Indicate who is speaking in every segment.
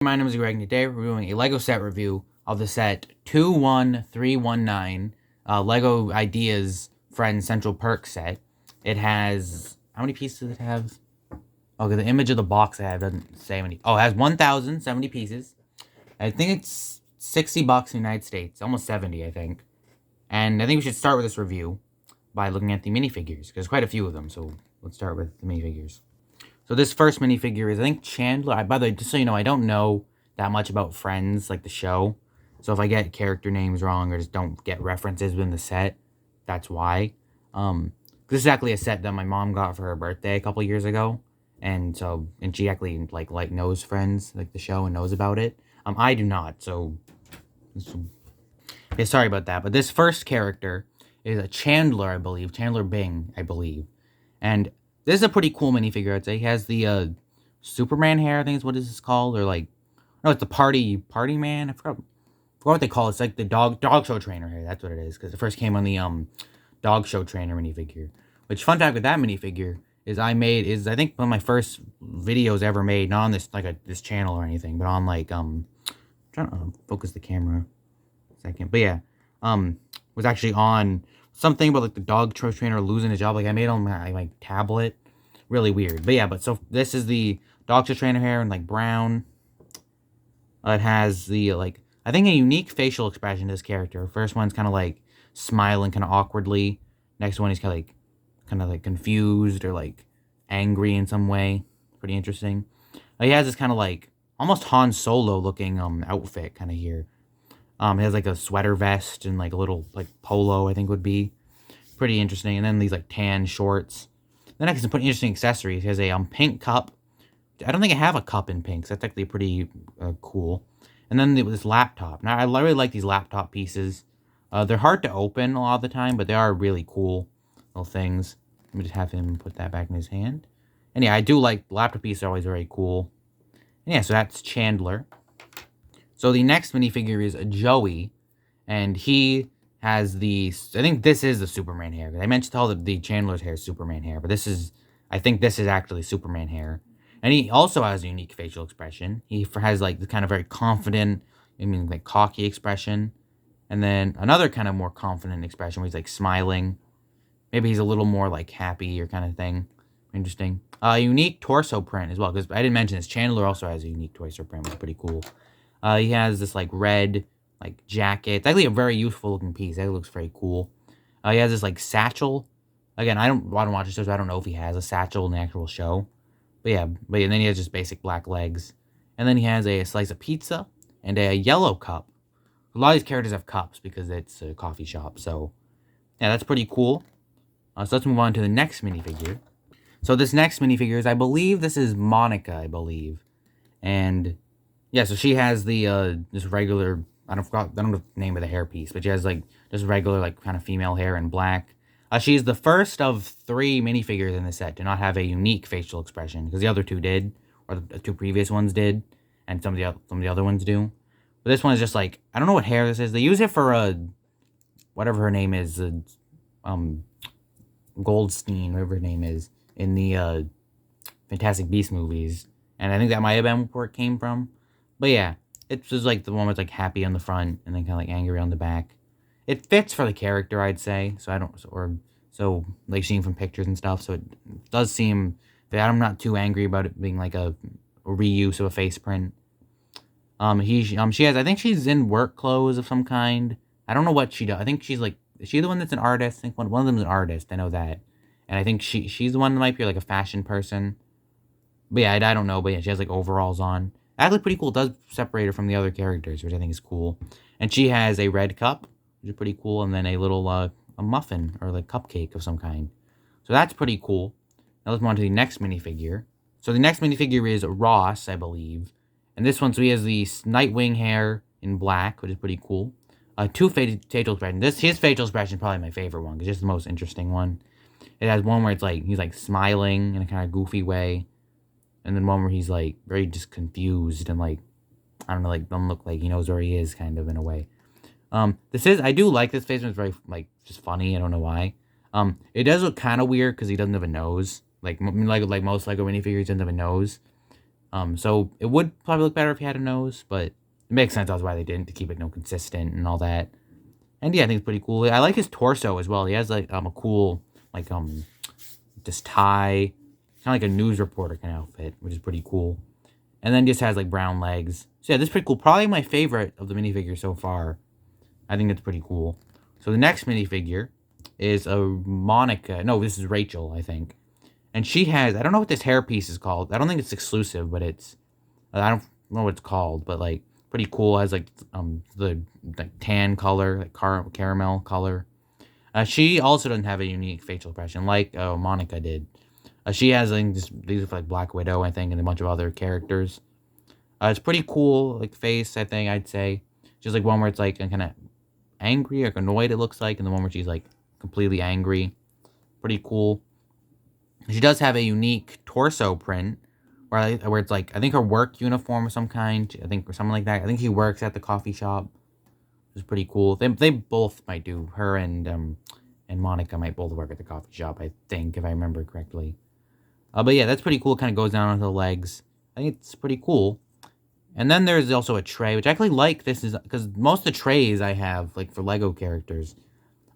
Speaker 1: My name is Greg, and today we're doing a LEGO set review of the set 21319 LEGO Ideas Friends Central Perk set. It has, how many pieces does it have? Okay, the image of the box I have doesn't say how many. Oh, it has 1,070 pieces. I think it's $60 in the United States, almost 70, I think. And I think we should start with this review by looking at the minifigures, because there's quite a few of them, so let's start with the minifigures. So this first minifigure is, I think, Chandler. By the way, just so you know, I don't know that much about Friends, like the show. So if I get character names wrong or just don't get references within the set, that's why. This is actually a set that my mom got for her birthday a couple years ago. And she actually, like knows Friends, like the show, and knows about it. I do not, so... Okay, sorry about that. But this first character is a Chandler, I believe. Chandler Bing, I believe. And this is a pretty cool minifigure, I'd say. He has the Superman hair, I think is what this is called, or like, no, it's the party man. I forgot what they call it. It's like the dog show trainer hair. That's what it is, because it first came on the dog show trainer minifigure. Which, fun fact with that minifigure is I think one of my first videos ever made, not on this this channel or anything, but on like I'm trying to focus the camera a second, but yeah, was actually on something about like the dog show trainer losing his job. Like I made on my tablet. Really weird. But yeah, so this is the dog show trainer hair in like brown. It has the I think a unique facial expression to this character. First one's kind of like smiling kind of awkwardly. Next one he's kind of like confused or like angry in some way. Pretty interesting. He has this kind of like almost Han Solo looking outfit kind of here. He has like a sweater vest and like a little like polo, I think would be pretty interesting. And then these like tan shorts. Then I can put interesting accessories. He has a pink cup. I don't think I have a cup in pink, so that's actually pretty cool. And then this laptop. Now, I really like these laptop pieces. They're hard to open a lot of the time, but they are really cool little things. Let me just have him put that back in his hand. And yeah, I do like laptop pieces are always very cool. And yeah, so that's Chandler. So the next minifigure is Joey, and he has I think this is the Superman hair. I mentioned all the Chandler's hair is Superman hair, but I think this is actually Superman hair. And he also has a unique facial expression. He has like the kind of very confident, like cocky expression. And then another kind of more confident expression where he's like smiling. Maybe he's a little more like happy or kind of thing. Interesting. Unique torso print as well, because I didn't mention this. Chandler also has a unique torso print, which is pretty cool. He has this like red jacket. It's actually a very useful looking piece. That looks very cool. He has this like satchel. Again, I don't watch the show, so I don't know if he has a satchel in the actual show. But yeah, and then he has just basic black legs. And then he has a slice of pizza and a yellow cup. A lot of these characters have cups because it's a coffee shop. So yeah, that's pretty cool. So let's move on to the next minifigure. So this next minifigure is, I believe this is Monica, I believe. And yeah, so she has the just regular, I don't know the name of the hairpiece, but she has like just regular like kind of female hair in black. She's the first of 3 minifigures in the set to not have a unique facial expression, because the other 2 did, or the 2 previous ones did, and some of the other ones do. But this one is just like, I don't know what hair this is. They use it for whatever her name is, Goldstein, whatever her name is, in the Fantastic Beasts movies, and I think that might have been where it came from. But yeah, it's just like the one with like happy on the front and then kind of like angry on the back. It fits for the character, I'd say. So like seeing from pictures and stuff. So it does seem that I'm not too angry about it being like a reuse of a face print. She has, I think she's in work clothes of some kind. I don't know what she does. I think she's like, is she the one that's an artist? I think one of them is an artist. I know that. And I think she's the one that might be like a fashion person. But yeah, I don't know. But yeah, she has like overalls on. Actually pretty cool. It does separate her from the other characters, which I think is cool. And she has a red cup, which is pretty cool. And then a little a muffin or like cupcake of some kind. So that's pretty cool. Now let's move on to the next minifigure. So the next minifigure is Ross, I believe. And this one, so he has the Nightwing hair in black, which is pretty cool. 2 facial expressions. His facial expression is probably my favorite one, because it's the most interesting one. It has one where it's like he's like smiling in a kind of goofy way. And then one where he's like very just confused and like, I don't know, like doesn't look like he knows where he is, kind of in a way. I do like this face. It's very like just funny. I don't know why. It does look kind of weird because he doesn't have a nose. Like most Lego minifigures, he doesn't have a nose. So it would probably look better if he had a nose, but it makes sense that's why they didn't, to keep it consistent and all that. And yeah, I think it's pretty cool. I like his torso as well. He has like a cool like just tie, kind of like a news reporter kind of outfit, which is pretty cool. And then just has like brown legs. So yeah, this is pretty cool. Probably my favorite of the minifigures so far. I think it's pretty cool. So the next minifigure is a Monica. No, this is Rachel, I think. And she has, I don't know what this hairpiece is called. I don't think it's exclusive, but it's, I don't know what it's called, but like pretty cool. It has like the like tan color, like caramel color. She also doesn't have a unique facial expression like Monica did. She has like these are like Black Widow, I think, and a bunch of other characters. It's pretty cool, like face. I think I'd say just like one where it's like kind of angry or annoyed. It looks like, and the one where she's like completely angry. Pretty cool. She does have a unique torso print where it's like I think her work uniform of some kind. I think or something like that. I think she works at the coffee shop. Which is pretty cool. They both might do. Her and Monica might both work at the coffee shop. I think if I remember correctly. But yeah, that's pretty cool. Kind of goes down onto the legs. I think it's pretty cool. And then there's also a tray, which I actually like. This is because most of the trays I have, like for Lego characters,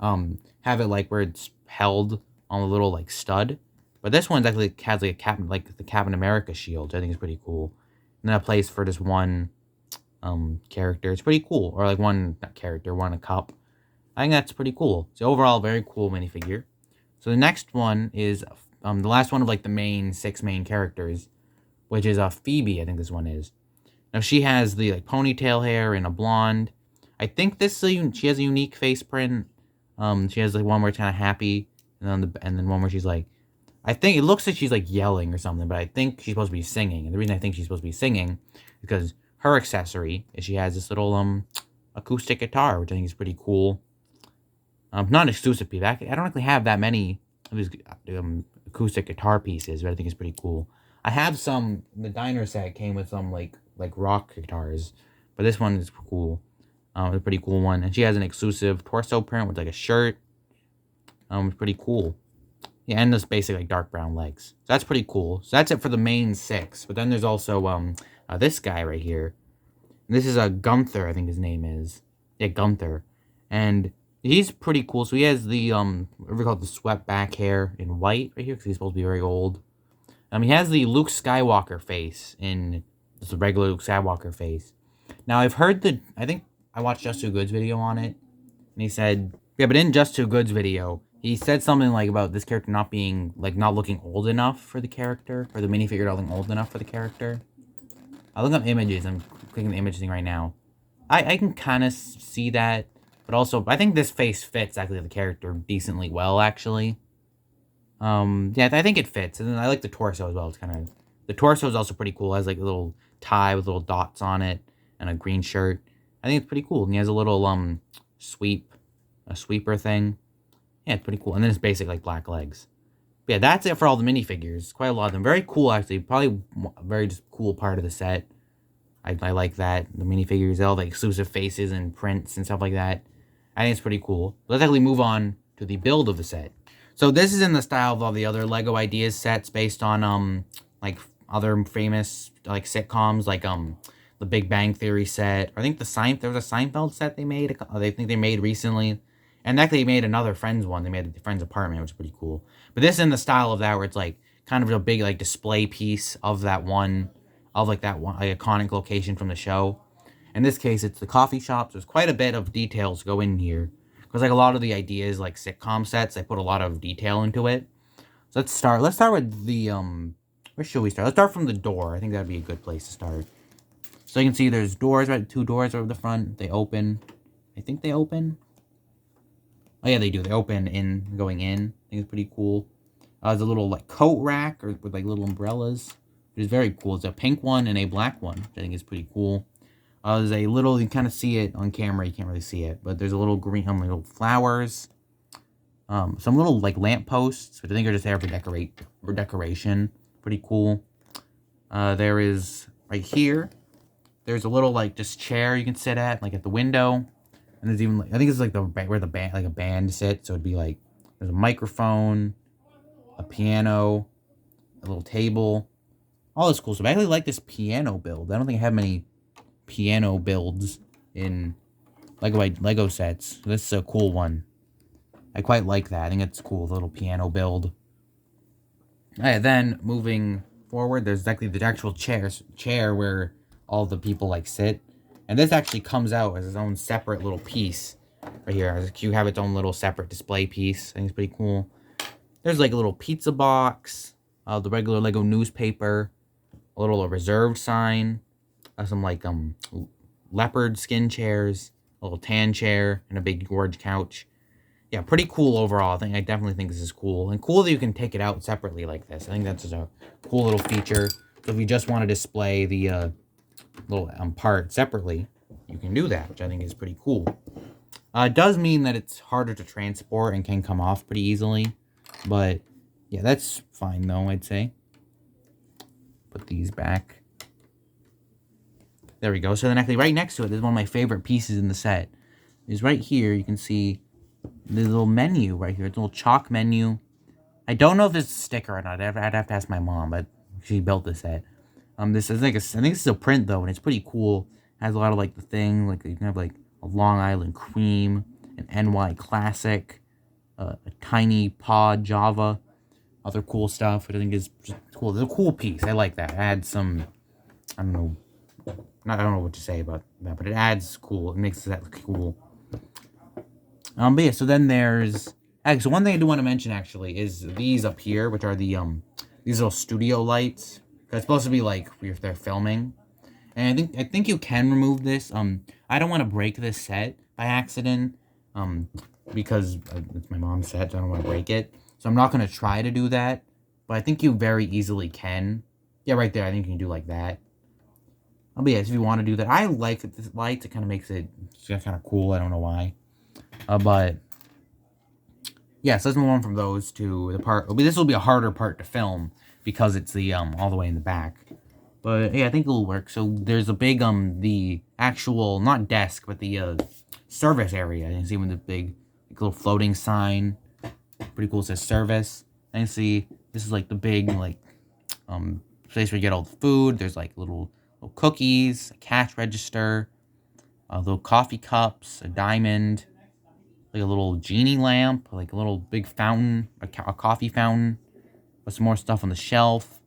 Speaker 1: have it like where it's held on a little like stud. But this one's actually has like a Captain, like the Captain America shield, which I think is pretty cool. And then a place for just one character. It's pretty cool. Or like one not character, one a cup. I think that's pretty cool. So overall, very cool minifigure. So the next one is the last one of like the six main characters, which is Phoebe. I think this one is. Now she has the like ponytail hair and a blonde. I think she has a unique face print. She has like one where it's kind of happy, and then one where she's like, I think it looks like she's like yelling or something, but I think she's supposed to be singing. And the reason I think she's supposed to be singing is because her accessory is she has this little acoustic guitar, which I think is pretty cool. Not an exclusive piece. I don't actually have that many of these acoustic guitar pieces, but I think it's pretty cool. I have some. The diner set came with some like rock guitars, but this one is cool. It's a pretty cool one, and she has an exclusive torso print with like a shirt. It's pretty cool. Yeah, and this basic like dark brown legs. So that's pretty cool. So that's it for the main six. But then there's also this guy right here. This is a Gunther, I think his name is. Yeah, Gunther, and he's pretty cool. So he has the what we call the swept back hair in white right here because he's supposed to be very old. He has the Luke Skywalker face in just a regular Luke Skywalker face. Now I've heard I think I watched Just Too Good's video on it, and he said, yeah, but in Just Too Good's video, he said something like about this character not being like not looking old enough for the character, or the minifigure not looking old enough for the character. I look up images. I'm clicking the image thing right now. I can kind of see that, but also I think this face fits actually the character decently well, actually. Yeah, I think it fits, and then I like the torso as well. It's kind of the torso is also pretty cool. It has like a little tie with little dots on it and a green shirt. I think it's pretty cool. And he has a little sweeper thing. Yeah, it's pretty cool. And then it's basic like black legs. But yeah, that's it for all the minifigures. Quite a lot of them. Very cool actually. Probably a very just cool part of the set. I like that. The minifigures, all the exclusive faces and prints and stuff like that. I think it's pretty cool. Let's actually move on to the build of the set. So this is in the style of all the other Lego Ideas sets based on like other famous like sitcoms like the Big Bang Theory set. I think there was a Seinfeld set they made. They made recently, and actually they made another Friends one. They made a Friends apartment, which is pretty cool. But this is in the style of that where it's like kind of a big like display piece of that one like iconic location from the show. In this case, it's the coffee shop. So there's quite a bit of details go in here. Because like a lot of the ideas, like sitcom sets, they put a lot of detail into it. So let's start. Let's start with the where should we start? Let's start from the door. I think that'd be a good place to start. So you can see there's doors, right? 2 doors over the front. They open. I think they open. Oh yeah, they do. They open going in. I think it's pretty cool. There's a little like coat rack with like little umbrellas. Which is very cool. It's a pink one and a black one, which I think is pretty cool. There's a little, you kind of see it on camera, you can't really see it, but there's a little green, little flowers, some little like lamp posts, which I think are just there for decoration. Pretty cool. There is right here. There's a little like just chair you can sit at, like at the window, and there's even like I think it's like where the band like a band sits. So it'd be like there's a microphone, a piano, a little table. all this cool stuff. I actually like this piano build. I don't think I have many piano builds in Lego sets. This is a cool one. I quite like that. I think it's cool, the little piano build. Alright, then moving forward, there's actually the actual chair where all the people like sit. And this actually comes out as its own separate little piece right here. You have its own little separate display piece. I think it's pretty cool. There's like a little pizza box, the regular Lego newspaper, a little reserved sign, some like leopard skin chairs, a little tan chair, and a big orange couch. Yeah, pretty cool overall. I definitely think this is cool. And cool that you can take it out separately like this. I think that's just a cool little feature. So if you just want to display the little part separately, you can do that, which I think is pretty cool. It does mean that it's harder to transport and can come off pretty easily. But yeah, that's fine though, I'd say. Put these back. There we go. So then actually right next to it is one of my favorite pieces in the set. Is right here, you can see the little menu right here. It's a little chalk menu. I don't know if it's a sticker or not. I'd have to ask my mom, but she built this set. This is like I think this is a print though, and it's pretty cool. It has a lot of like the thing, like you can have like a Long Island Cream, an NY Classic, a Tiny Pod Java, other cool stuff. Which I think is just cool. It's a cool piece. I like that. It adds some, I don't know what to say about that, but it adds cool. It makes that look cool. But yeah, so then there's actually, so one thing I do want to mention actually is these up here, which are the these little studio lights. It's supposed to be like if they're filming, and I think you can remove this. I don't want to break this set by accident, because it's my mom's set, so I don't want to break it. So I'm not gonna try to do that, but I think you very easily can. Yeah, right there. I think you can do like that. But yes, if you want to do that, I like this light. It kind of makes it kind of cool. I don't know why. But yeah, so let's move on from those to the part. This will be a harder part to film because it's the all the way in the back. But yeah, I think it'll work. So there's a big the actual not desk, but the service area. You can see with the big like, little floating sign. Pretty cool. It says service. And you see this is like the big like place where you get all the food. There's like little cookies, a cash register, little coffee cups, a diamond, like a little genie lamp, like a little big fountain, a coffee fountain, with some more stuff on the shelf,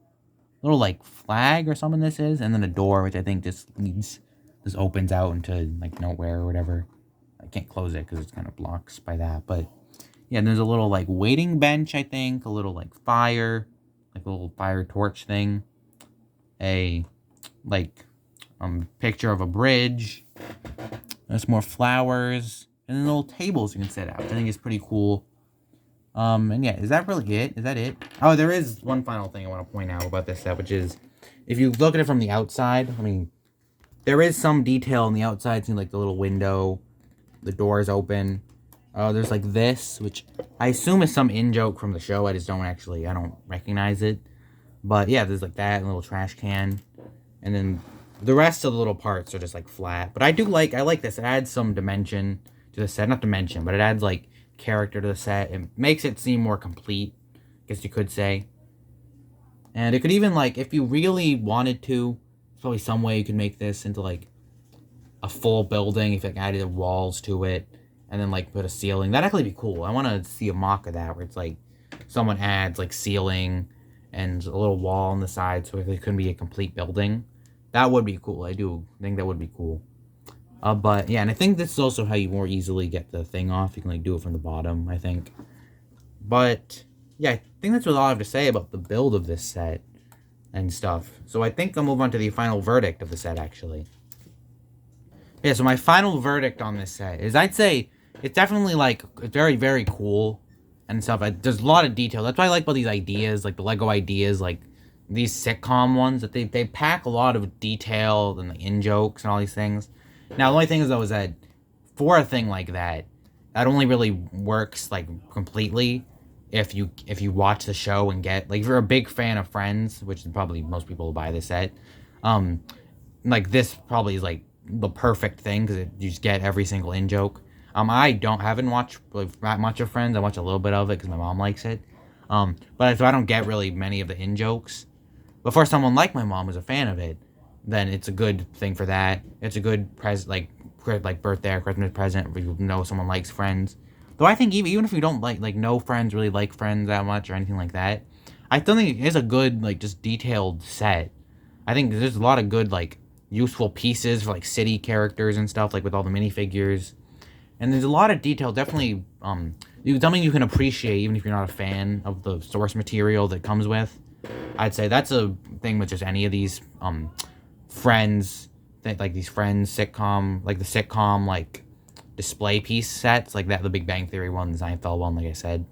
Speaker 1: a little like flag or something this is, and then a door, which I think this opens out into like nowhere or whatever. I can't close it because it's kind of blocks by that, but yeah, and there's a little like waiting bench, I think, a little like fire, like a little fire torch thing, a like picture of a bridge, there's more flowers, and then little tables you can set out. I think it's pretty cool. And yeah, is that really it? Is that it? Oh, there is one final thing I want to point out about this set, which is, if you look at it from the outside, I mean, there is some detail on the outside, seeing like the little window, the doors open. There's like this, which I assume is some in-joke from the show. I don't recognize it. But yeah, there's like that, and a little trash can. And then the rest of the little parts are just like flat. But I like this. It adds some dimension to the set. Not dimension, but it adds like character to the set. It makes it seem more complete, I guess you could say. And it could even like, if you really wanted to, there's probably some way you could make this into like a full building if you like, added walls to it. And then like put a ceiling. That'd actually be cool. I want to see a mock of that where it's like someone adds like ceiling and a little wall on the side so it couldn't be a complete building. That would be cool. I do think that would be cool. But yeah, and I think this is also how you more easily get the thing off. You can like do it from the bottom, I think. But yeah, I think that's all I have to say about the build of this set and stuff. So I think I'll move on to the final verdict of the set actually. Yeah, so my final verdict on this set is I'd say it's definitely like very, very cool and stuff. There's a lot of detail. That's what I like about these ideas, like the Lego ideas, like these sitcom ones, that they pack a lot of detail and the in-jokes and all these things. Now, the only thing is, though, is that for a thing like that, that only really works, like, completely if you watch the show and get, like, if you're a big fan of Friends, which probably most people will buy this set, like, this probably is, like, the perfect thing, because you just get every single in-joke. I haven't watched that much of Friends. I watch a little bit of it because my mom likes it. But so I don't get really many of the in-jokes. But for someone like my mom who's a fan of it, then it's a good thing for that. It's a good like birthday or Christmas present if you know someone likes Friends. Though I think even if you don't like know Friends, really like Friends that much or anything like that, I still think it is a good like just detailed set. I think there's a lot of good like useful pieces for like city characters and stuff, like with all the minifigures. And there's a lot of detail, definitely something you can appreciate even if you're not a fan of the source material that comes with. I'd say that's a thing with just any of these Friends, like these Friends sitcom, like the sitcom like display piece sets, like that the Big Bang Theory one, the Seinfeld one, like I said.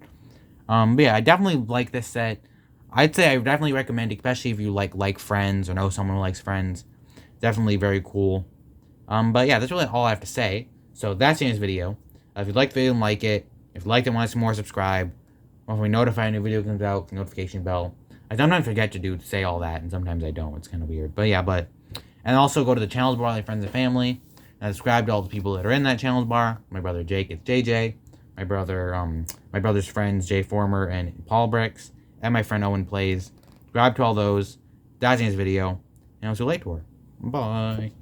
Speaker 1: But yeah, I definitely like this set. I'd say I would definitely recommend it, especially if you like Friends or know someone who likes Friends. Definitely very cool. But yeah, that's really all I have to say. So that's the end of this video. If you liked the video and like it, if you liked it and want to see more, subscribe. Or if we notify a new video comes out, notification bell. I sometimes forget to say all that, and sometimes I don't. It's kind of weird. But yeah, and also go to the channels bar, like friends and family, and subscribe to all the people that are in that channels bar. My brother Jake, it's JJ. My brother's friends Jay Former and Paul Bricks, and my friend Owen Plays. Subscribe to all those. That's the end of this video, and I'll see you later. Bye.